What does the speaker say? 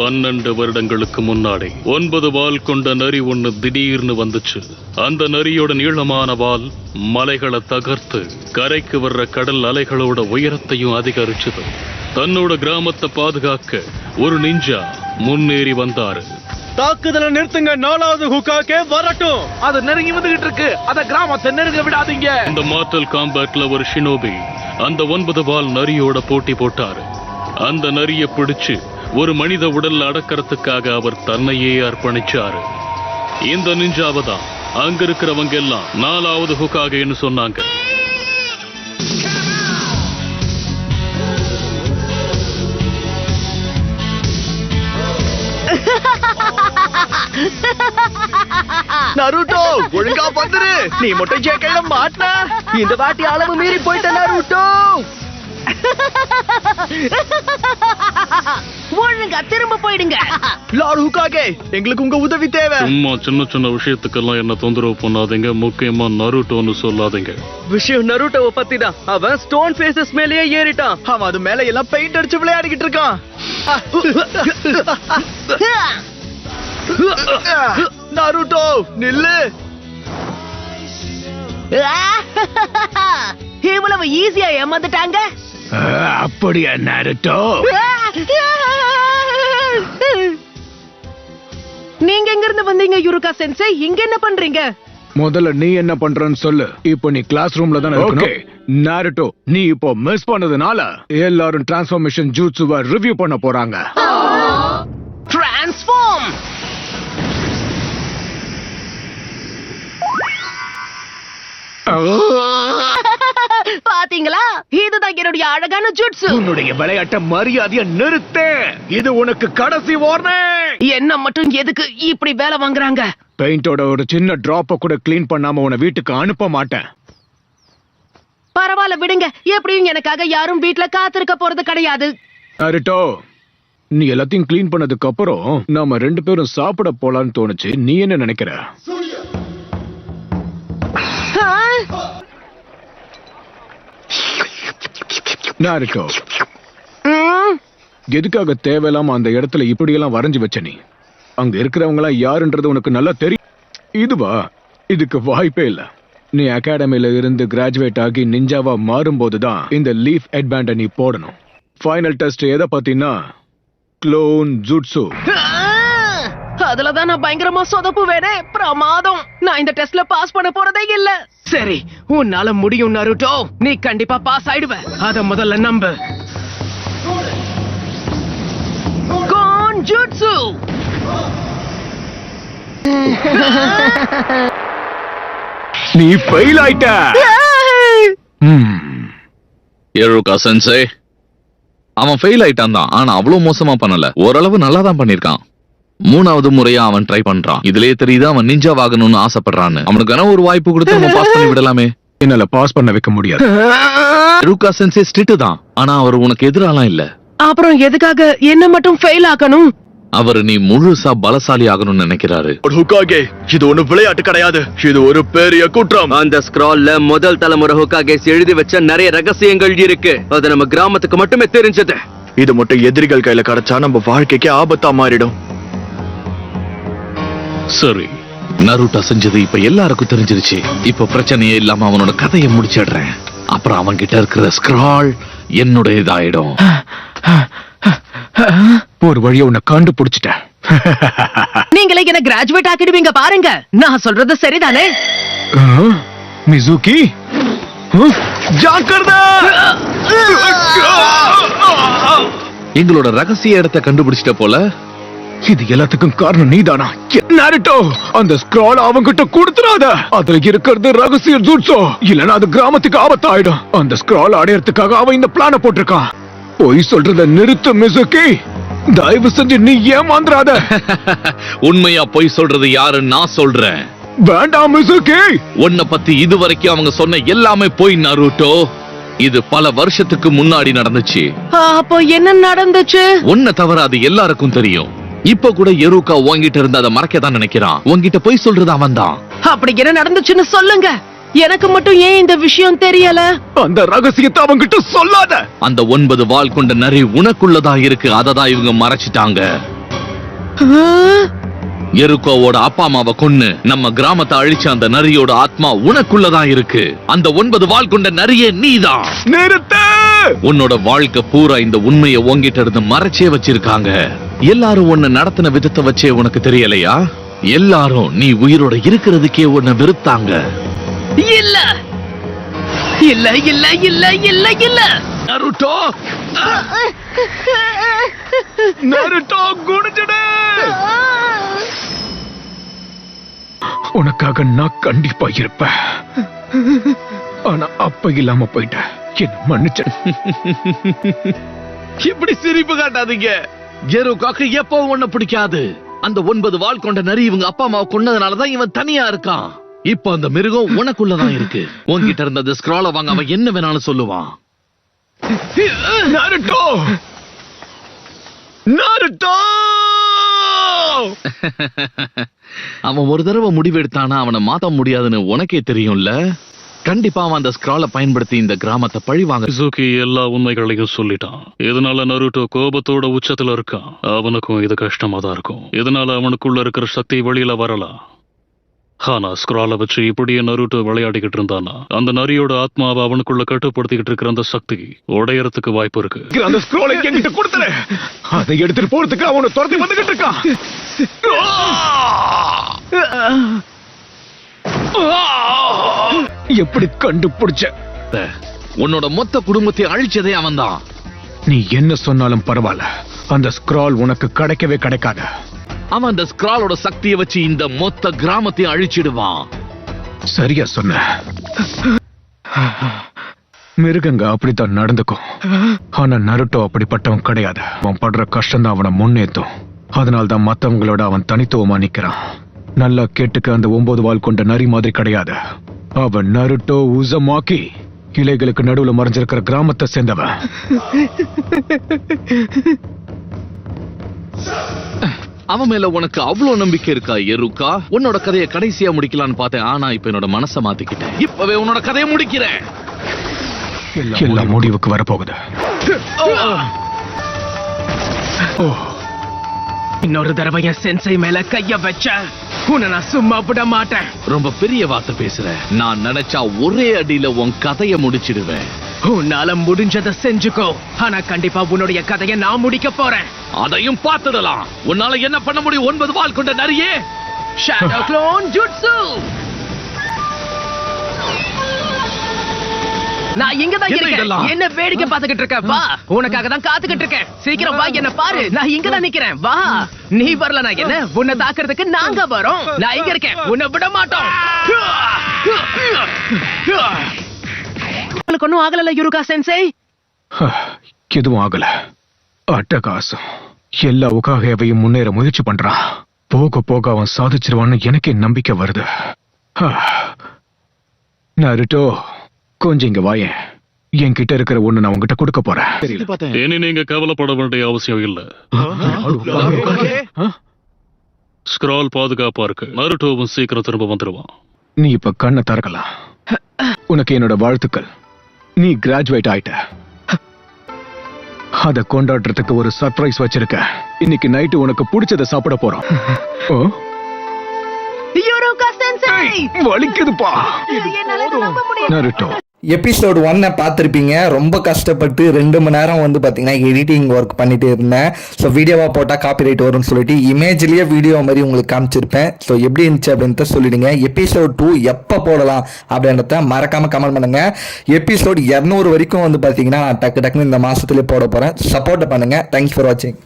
12 வருடங்களுக்கு முன்னாடி 9 வால் கொண்ட நரி ஒண்ணு திடீர்னு வந்துச்சு. அந்த நரியோட நீளமான வால் மலைகளை தகர்த்து கரைக்கு வர்ற கடல் அலைகளோட உயரத்தையும் அதிகரிச்சது. தன்னோட கிராமத்தை பாதுகாக்க ஒரு நிஞ்சா முன்னேறி வந்தாரு. தாக்குதலை நிறுத்துங்க, 4வது ஹுக்காகே வரட்டும். அது நெருங்கி வந்துகிட்டு இருக்கு, அத கிராமத்தை நெருங்க விடாதீங்க. இந்த மார்டல் காம்பேட்ல ஒரு ஷினோபி அந்த 9 வால் நரியோட போட்டி போட்டாரு. அந்த நரியை பிடிச்சு ஒரு மனித உடல்ல அடக்கிறதுக்காக அவர் தன்னையே அர்ப்பணிச்சாரு. இந்த நிஞ்சாவை தான் அங்க இருக்கிறவங்க எல்லாம் 4வது ஹுக்காகேன்னு சொன்னாங்க. நருட்டோ, ஒழுங்கா வந்துரு. நீ மட்டும் ஜேக்கையில மாட்டின, இந்த வாட்டி அளவு மீறி போயிட்ட நருட்டோ. ஒழுங்கா திரும்ப போயிடுங்க. லார்ட் ஹுக்காகே, எங்களுக்கு உங்க உதவி தேவை. சும்மா சின்ன சின்ன விஷயத்துக்கெல்லாம் என்ன தொந்தரவு பண்ணாதீங்க. முக்கியமா நருட்டோன்னு சொல்லாதீங்க. விஷயம் நருட்டோவை பத்தி தான். அவன் ஸ்டோன் ஃபேசஸ் மேலேயே ஏறிட்டான். அவன் அது மேல எல்லாம் பெயிண்ட் அடிச்சு விளையாடிக்கிட்டு இருக்கான். நருட்டோ நில்லு. இவ்வளவு ஈஸியா ஏமாந்துட்டாங்க. அப்படியா நருட்டோ? நீங்க எங்க இருந்து வந்தீங்க யுருகா சென்சே? இங்க என்ன பண்றீங்க? முதல்ல நீ என்ன பண்றன்னு சொல்லு. இப்போ நீ கிளாஸ் ரூம்ல தான இருக்கணும். நாருட்டோ, நீ இப்போ மிஸ் பண்ணதுனால எல்லாரும் டிரான்ஸ்ஃபர்மேஷன் ஜூட்சுவை ரிவ்யூ பண்ண போறாங்க. டிரான்ஸ்ஃபார்ம். பாத்தீங்களா, இதுதான் என்னுடைய அழகான ஜுட்சு. உன்னுடைய விளையாட்ட மரியாதையா நிறுத்து. இது உனக்கு கடைசி வார்னிங். என்ன மட்டும் எதுக்கு இப்படி வேலை வாங்குறாங்க? பெயிண்டோட ஒரு சின்ன டிராப்ப கூட கிளீன் பண்ணாம உன்னை வீட்டுக்கு அனுப்ப மாட்டேன். பரவாயில்ல விடுங்க, எப்படியும் எனக்காக யாரும் வீட்டுல காத்திருக்க போறது கிடையாது. நாருட்டோ, நீ எல்லாத்தையும் கிளீன் பண்ணதுக்கு அப்புறம் நாம 2 பேரும் சாப்பிட போலான்னு தோணுச்சு. நீ என்ன நினைக்கிற? நாருட்டோ, எதுக்காக தேவையில்லாம அந்த இடத்துல இப்படி எல்லாம் வரைஞ்சு வச்ச? நீ அங்க இருக்கிறவங்க எல்லாம் யாருன்றது உனக்கு நல்லா தெரியும். இதுவா? இதுக்கு வாய்ப்பே இல்ல. நீ அகாடமில இருந்து கிராஜுவேட் ஆகி நிஞ்சாவா மாறும்போதுதான் இந்த லீஃப் ஹெட்பேண்ட நீ போடணும். ஃபைனல் டெஸ்ட் எதை பத்தினா க்ளோன் ஜுட்சு. அதுலதான் நான் பயங்கரமா சொதப்பு வேணே. பிரமாதம். நான் இந்த டெஸ்ட்ல பாஸ் பண்ண போறதே இல்ல. சரி, உன்னால முடியும் நருட்டோ. நீ கண்டிப்பா பாஸ் ஆயிடுவ. அத முதல்ல நம்பு. கோன்ஜுட்சு. நீ ஃபெயில் ஆயிட்ட. யுருகா சென்சே, அவன் ஃபெயில் ஆயிட்டான் தான். ஆனா அவ்வளவு மோசமா பண்ணல, ஓரளவு நல்லா தான் பண்ணிருக்கான். 3வது முறையா அவன் ட்ரை பண்றான். இதுலயே தெரியுது அவன் நிஞ்சாவாகணும்னு ஆசைப்படுறான்னு. அவனுக்கான ஒரு வாய்ப்பு கொடுத்து அவன் பாஸ் பண்ணி விடலாமே. என்னால பாஸ் பண்ண வைக்க முடியாது. யுருகா சென்சே ஸ்ட்ரிக்ட் தான், ஆனா அவர் உனக்கு எதிராலாம் இல்ல. அப்புறம் எதுக்காக என்ன மட்டும் ஃபெயில் ஆகணும்? அவர் நீ முழுசா பலசாலி ஆகணும்னு நினைக்கிறாரு. ஹுக்காகே, இது ஒண்ணு விளையாட்டு கிடையாது. இது ஒரு பெரிய குற்றம். அந்த ஸ்க்ரால்ல முதல் தலைமுறை ஹுக்காகேஸ் எழுதி வச்ச நிறைய ரகசியங்கள் இருக்கு. அது நம்ம கிராமத்துக்கு மட்டுமே தெரிஞ்சது. இது மட்டும் எதிரிகள் கையில கிடைச்சா நம்ம வாழ்க்கைக்கு ஆபத்தா மாறிடும். சரி, நருட்டோ செஞ்சது இப்ப எல்லாருக்கும் தெரிஞ்சிருச்சு. இப்ப பிரச்சனையே இல்லாம அவனோட கதையை முடிச்சிடுறேன். அப்புறம் அவன் கிட்ட இருக்கிற ஸ்க்ரால் என்னுடையதாயிடும். ஒரு வழியை உன்னை கண்டுபிடிச்சிட்டேன். நீங்களே என்ன கிராஜுவேட் ஆக்கிடுவீங்க பாருங்க. நான் சொல்றது சரிதானே? மிசுகி, ஜாக்கிரதை. எங்களோட ரகசிய இடத்தை கண்டுபிடிச்சிட்ட போல. இது எல்லாத்துக்கும் காரணம் நீதானா? நாருட்டோ, அந்த ஸ்க்ரால் அவங்கிட்ட கொடுத்துறாத. அதுல இருக்கிறது ரகசிய ஜுட்சு. இல்லனா அது கிராமத்துக்கு ஆபத்தாயிடும். அந்த ஸ்க்ரால் அடையறதுக்காக அவன் இந்த பிளான போட்டிருக்கான். போய் சொல்றத நிறுத்து மிசுகி. தயவு செஞ்சு நீ ஏமாந்துறாத. உண்மையா போய் சொல்றது யாருன்னு நான் சொல்றேன். வேண்டாம் மிசுகி. உன்னை பத்தி இதுவரைக்கும் அவங்க சொன்ன எல்லாமே போய் நருட்டோ. இது பல வருஷத்துக்கு முன்னாடி நடந்துச்சு. அப்போ என்ன நடந்துச்சு? உன்னை தவிர அது எல்லாருக்கும் தெரியும். இப்ப கூட யுருகா உன்கிட்ட இருந்து அதை மறைக்கதான் நினைக்கிறான். உன்கிட்ட போய் சொல்றது அவன் தான். அப்படி என்ன நடந்துச்சுன்னு சொல்லுங்க. எனக்கு மட்டும் ஏன் இந்த விஷயம் தெரியல? அந்த ரகசியத்தை அவங்கிட்ட சொல்லாத. அந்த 9 வால் கொண்ட நரி உனக்குள்ளதா இருக்கு. அததான் இவங்க மறைச்சிட்டாங்க. எருக்கோவோட அப்பா அம்மாவை கொன்னு நம்ம கிராமத்தை அழிச்ச அந்த நரியோட ஆத்மா உனக்குள்ளதான் இருக்கு. அந்த 9 வால் கொண்ட நரியே நீதான். நிறுத்து! உன்னோட வாழ்க்கை பூரா இந்த உண்மையை உன்கிட்ட இருந்து மறைச்சே வச்சிருக்காங்க. எல்லாரும் உன்னை நடத்தின விதத்தை வச்சே உனக்கு தெரியலையா? எல்லாரும் நீ உயிரோட இருக்கிறதுக்கே உன்னை வெறுத்தாங்க. இல்ல இல்ல இல்ல இல்ல இல்ல இல்ல நருட்டோ! நருட்டோ, குனிஞ்சிடு! உனக்காக நான் கண்டிப்பா இருப்பேன். ஆனா அப்ப இல்லாம போயிட்டேன். என்ன மன்னிச்ச. இப்படி சிரிப்பு காட்டாதீங்க. எருக்காக்கு எப்பவும் ஒண்ணு பிடிக்காது. அந்த 9 வால் கொண்ட நரி இவங்க அப்பா அம்மாவை கொன்னதுனாலதான் இவன் தனியா இருக்கான். இப்ப அந்த மிருகம் உனக்குள்ளதான் இருக்கு. உன்கிட்ட இருந்த அந்த ஸ்க்ரால வாங்க அவன் என்ன வேணாலும் சொல்லுவான். நருட்டோ! நருட்டோ! அவன் ஒரு தடவை முடிவெடுத்தானா அவனை மாத்த முடியாதுன்னு உனக்கே தெரியும்ல. கண்டிப்பா அவன் அந்த ஸ்க்ரால பயன்படுத்தி இந்த கிராமத்தை பழிவாங்க. இசுகி எல்லா உண்மைகளையும் சொல்லிட்டான். இதனால நருட்டோ கோபத்தோட உச்சத்துல இருக்கான். அவனுக்கும் இது கஷ்டமா தான் இருக்கும். இதனால அவனுக்குள்ள இருக்கிற சக்தி வெளியில வரலாம். ஆனா ஸ்க்ரால வச்சு இப்படியே நருட்டோ விளையாடிக்கிட்டு இருந்தானா அந்த நரியோட ஆத்மாவை அவனுக்குள்ள கட்டுப்படுத்திக்கிட்டு இருக்கிற அந்த சக்தி உடையறதுக்கு வாய்ப்பு இருக்கு. அந்த ஸ்க்ரோலை என்கிட்ட கொடுத்துரு. அதை எடுத்துட்டு போறதுக்கு அவனை துரத்தி வந்துகிட்டு இருக்கான். எப்படி கண்டுபிடிச்ச? உன்னோட மொத்த குடும்பத்தை அழிச்சதே அவன்தான். நீ என்ன சொன்னாலும் பரவாயில்ல, அந்த ஸ்க்ரால் உனக்கு கிடைக்கவே கிடைக்காது. அவன் அந்த ஸ்க்ராலோட சக்தியை வச்சு இந்த மொத்த கிராமத்தையும் அழிச்சிடுவான். சரியா சொன்ன. மிருகங்க அப்படித்தான் நடந்துக்கும். ஆனா நருட்டோ அப்படிப்பட்டவன் கிடையாது. அவன் படுற கஷ்டம் தான் அவனை முன்னேத்தும். அதனால்தான் மத்தவங்களோட அவன் தனித்துவமா நிக்கிறான். நல்லா கேட்டுக்க, அந்த 9 வால் கொண்ட நரி மாதிரி கிடையாது. அவன் நருட்டோ உசமாக்கி இலைகளுக்கு நடுவுல மறைஞ்சிருக்கிற கிராமத்தை சேர்ந்தவன். அவன் மேல உனக்கு அவ்வளவு நம்பிக்கை இருக்கா எருக்கா? உன்னோட கதையை கடைசியா முடிக்கலான்னு பார்த்தேன். ஆனா இப்ப என்னோட மனசை மாத்திக்கிட்டேன். இப்பவே உன்னோட கதையை முடிக்கிறேன். எல்லாம் முடிவுக்கு வரப்போகுது. இன்னொரு தடவை என் சென்சை மேல கைய வச்ச உன்னை நான் சும்மா விட மாட்டேன். ரொம்ப பெரிய வார்த்தை பேசுற. நான் நினைச்சா ஒரே அடியில உன் கதையை முடிச்சிடுவேன். உன்னால முடிஞ்சதை செஞ்சுக்கோ. ஆனா கண்டிப்பா உன்னுடைய கதையை நான் முடிக்க போறேன். அதையும் பார்த்துடலாம். உன்னால என்ன பண்ண முடியும் 9 வால் கொண்ட நரியே? Shadow clone jutsu. நான் இங்க தான் இருக்கேன். என்ன வேடிக்கை பார்த்துக்கிட்டு இருக்க? வா, உனக்காக தான் காத்துக்கிட்டு இருக்கேன். சீக்கிரம் வா, என்ன பாரு. நான் இங்க தான் நிக்கிறேன். வா, நீ வரல நான் என்ன? உன்னை தாக்குறதுக்கு நாங்க வரோம். நான் இங்க இருக்கேன். உன்னை விட மாட்டோம். உங்களுக்கு ஒண்ணும் ஆகல யுருகா சென்சை? எதுவும் ஆகல. அட்டகாசம். எல்லா உகாகையவையும் முன்னேற முயற்சி பண்றான். போக போக அவன் சாதிச்சிருவான்னு எனக்கே நம்பிக்கை வருது. நருட்டோ, கொஞ்சம் இங்க வாயேன். என்கிட்ட இருக்கிற ஒண்ணு நான் உங்ககிட்ட கொடுக்க போறேன். இனி நீங்க கவலைப்பட வேண்டிய அவசியம் இல்ல. ஸ்க்ரால் பாதுகாப்பா இருக்கு. நருட்டோவும் சீக்கிரம் திரும்ப வந்துருவான். நீ இப்ப கண்ணை திறக்கலாம். உனக்கு என்னோட வாழ்த்துக்கள். நீ கிராஜுவேட் ஆயிட்ட. அத கொண்டாடுறதுக்கு ஒரு சர்ப்ரைஸ் வச்சிருக்க. இன்னைக்கு நைட்டு உனக்கு பிடிச்சத சாப்பிட போறோம். யுருகா சென்சை, வலிக்குதுப்பா. நருட்டோ, எபிசோடு 1 பார்த்துருப்பீங்க. ரொம்ப கஷ்டப்பட்டு 2 மணி நேரம் வந்து பார்த்தீங்கன்னா எடிட்டிங் ஒர்க் பண்ணிட்டு இருந்தேன். ஸோ வீடியோவாக போட்டால் காப்பிரைட் வரும்னு சொல்லிட்டு இமேஜ்லேயே வீடியோ மாதிரி உங்களுக்கு காமிச்சிருப்பேன். ஸோ எப்படி இருந்துச்சு அப்படின்றத சொல்லிடுங்க. எபிசோட் 2 எப்போ போடலாம் அப்படின்றத மறக்காமல் கமெண்ட் பண்ணுங்க. எபிசோட் 200 வரைக்கும் வந்து பார்த்தீங்கன்னா நான் டக்குன்னு இந்த மாதத்துலேயே போட போகிறேன். சப்போர்ட் பண்ணுங்கள். தேங்க்ஸ் ஃபார் வாட்சிங்.